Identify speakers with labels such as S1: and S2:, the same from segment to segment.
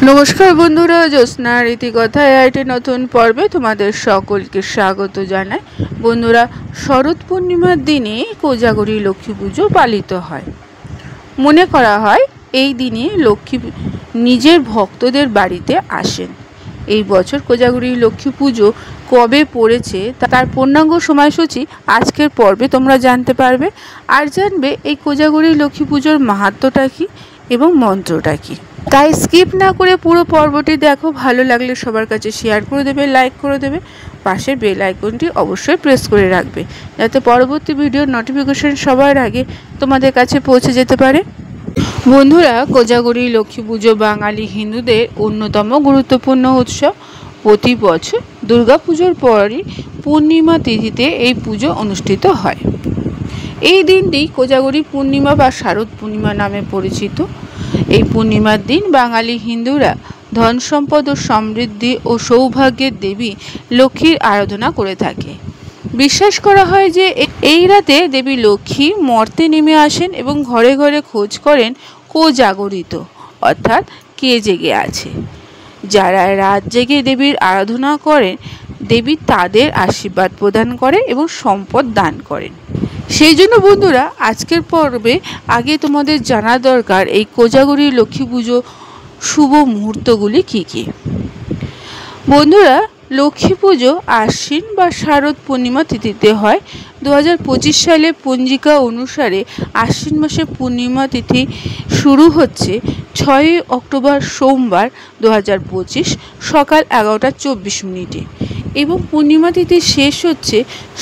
S1: নমস্কার বন্ধুরা, জ্যোৎস্নার রীতিকথায় একটি নতুন পর্বে তোমাদের সকলকে স্বাগত জানাই। বন্ধুরা, শরৎ পূর্ণিমার দিনে কোজাগরী লক্ষ্মী পুজো পালিত হয়। মনে করা হয় এই দিনে লক্ষ্মী নিজের ভক্তদের বাড়িতে আসেন। এই বছর কোজাগরী লক্ষ্মী পুজো কবে পড়েছে তার পূর্ণাঙ্গ সময়সূচি আজকের পর্বে তোমরা জানতে পারবে। আর জানবে এই কোজাগরী লক্ষ্মী পুজোর মাহাত্ম্যটা কী এবং মন্ত্রটা কী। তাই স্কিপ না করে পুরো পর্বটি দেখো। ভালো লাগলে সবার কাছে শেয়ার করে দেবে, লাইক করে দেবে, পাশের বেল আইকনটি অবশ্যই প্রেস করে রাখবে যাতে পরবর্তী ভিডিওর নোটিফিকেশন সবার আগে তোমাদের কাছে পৌঁছে যেতে পারে। বন্ধুরা, কোজাগরী লক্ষ্মী পুজো বাঙালি হিন্দুদের অন্যতম গুরুত্বপূর্ণ উৎসব। প্রতি বছর দুর্গাপুজোর পরই পূর্ণিমা তিথিতে এই পুজো অনুষ্ঠিত হয়। এই দিনটি কোজাগরী পূর্ণিমা বা শারদ পূর্ণিমা নামে পরিচিত। এই পূর্ণিমার দিন বাঙালি হিন্দুরা ধন সম্পদ ও সমৃদ্ধি ও সৌভাগ্যের দেবী লক্ষ্মীর আরাধনা করে থাকে। বিশ্বাস করা হয় যে এই রাতে দেবী লক্ষ্মী মর্তে নেমে আসেন এবং ঘরে ঘরে খোঁজ করেন কোজাগরিত, অর্থাৎ কে জেগে আছে। যারা রাত জেগে দেবীর আরাধনা করেন, দেবী তাদের আশীর্বাদ প্রদান করে এবং সম্পদ দান করেন। সেই জন্য বন্ধুরা, আজকের পর্বে আগে তোমাদের জানা দরকার এই কোজাগরী লক্ষ্মী পুজো শুভ মুহূর্তগুলি কী কী। বন্ধুরা, লক্ষ্মী পুজো আশ্বিন বা শারদ পূর্ণিমা তিথিতে হয়। 2025 সালে পঞ্জিকা অনুসারে আশ্বিন মাসে পূর্ণিমা তিথি শুরু হচ্ছে 6 অক্টোবর সোমবার 2025 সকাল 11:24 এবং পূর্ণিমা তিথি শেষ হচ্ছে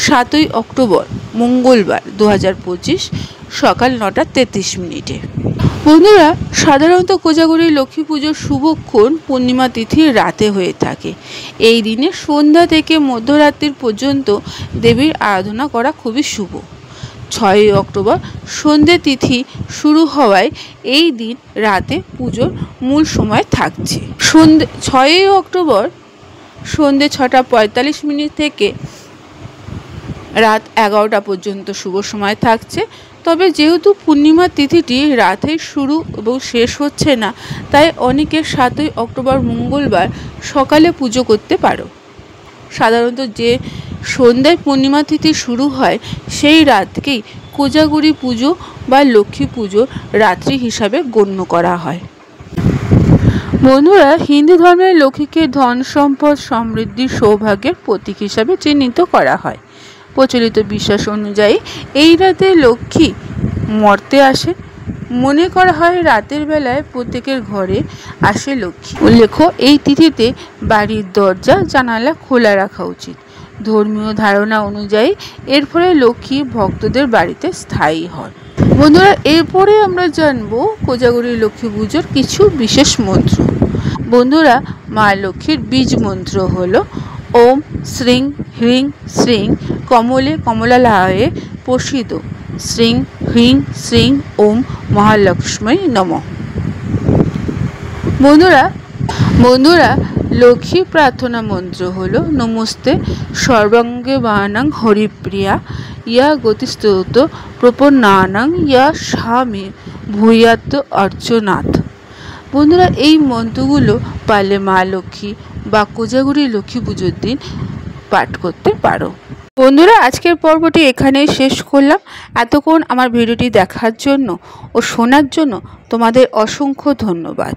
S1: 7 অক্টোবর মঙ্গলবার 2025 সকাল 9:33। বন্ধুরা, সাধারণত কোজাগরী লক্ষ্মী পুজোর শুভক্ষণ পূর্ণিমা তিথির রাতে হয়ে থাকে। এই দিনে সন্ধ্যা থেকে মধ্যরাত্রির পর্যন্ত দেবীর আরাধনা করা খুবই শুভ। 6 অক্টোবর সন্ধ্যে তিথি শুরু হওয়ায় এই দিন রাতে পুজোর মূল সময় থাকছে। 6 অক্টোবর সন্ধ্যে 6:45 থেকে রাত 11টা পর্যন্ত শুভ সময় থাকছে। তবে যেহেতু পূর্ণিমা তিথিটি রাতে শুরু এবং শেষ হচ্ছে না, তাই অনেকে 7 অক্টোবর মঙ্গলবার সকালে পুজো করতে পারো। সাধারণত যে সন্ধ্যায় পূর্ণিমা তিথি শুরু হয় সেই রাতকেই কোজাগরী পুজো বা লক্ষ্মী পুজো রাত্রি হিসাবে গণ্য করা হয়। বন্ধুরা, হিন্দু ধর্মের লক্ষ্মীকে ধন সম্পদ সমৃদ্ধি সৌভাগ্যের প্রতীক হিসাবে চিহ্নিত করা হয়। প্রচলিত বিশ্বাস অনুযায়ী এই রাতে লক্ষ্মী মর্তে আসে। মনে করা হয় রাতের বেলায় প্রত্যেকের ঘরে আসে লক্ষ্মী। উল্লেখ্য, এই তিথিতে বাড়ির দরজা জানালা খোলা রাখা উচিত। ধর্মীয় ধারণা অনুযায়ী এর ফলে লক্ষ্মী ভক্তদের বাড়িতে স্থায়ী হন। বন্ধুরা, এরপরে আমরা জানবো কোজাগরী লক্ষ্মী পুজোর কিছু বিশেষ মন্ত্র। বন্ধুরা, মা লক্ষ্মীর বীজ মন্ত্র হলো ওম শ্রীং হ্রিং শ্রীং কমলে কমলালয়ে প্রসিদ শ্রীং হ্রিং শ্রীং ওম মহালক্ষ্মী নমঃ। বন্ধুরা, লক্ষ্মী প্রার্থনা মন্ত্র হলো নমস্তে সর্বাঙ্গে বানাং হরিপ্রিয়া ইয়া গতিস্তোত প্রপন্নানাং ইয়া স্বামী ভূয়াত অর্চনাথ। বন্ধুরা, এই মন্ত্রগুলো পারলে মা লক্ষ্মী বা কোজাগরী লক্ষ্মী পুজোর দিন পাঠ করতে পারো। বন্ধুরা, আজকের পর্বটি এখানেই শেষ করলাম। এতক্ষণ আমার ভিডিওটি দেখার জন্য ও শোনার জন্য তোমাদের অসংখ্য ধন্যবাদ।